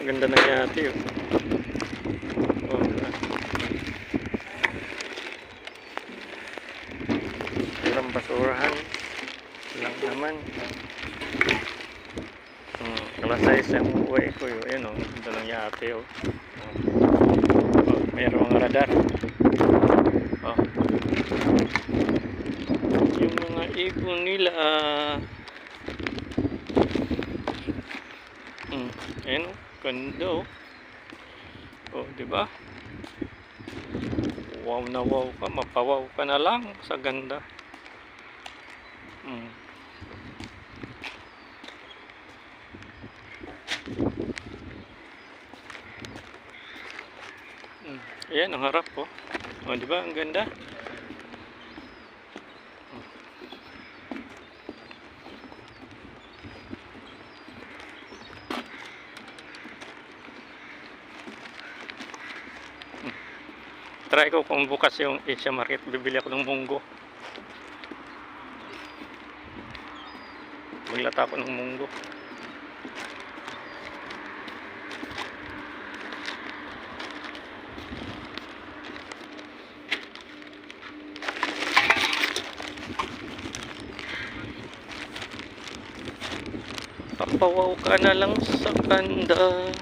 Ang ganda ng yate, oh. Oh, diba? Walang basurahan lang naman. Kalasay sa uwi ko yun. Ayun, oh. Ganda ng yate, oh. Oh, mayroong mga radar. Oh. Yung mga ibon nila. Ayun, oh. Ganda, oh. Oh, diba? Wow na wow ka, mapawaw ka na lang sa ganda. Ayan ang harap po. Oh, di ba ang ganda? Try ko kung bukas yung Asia Market, bibili ako ng munggo. Maglata ako ng munggo. Papawaw ka na lang sa ganda.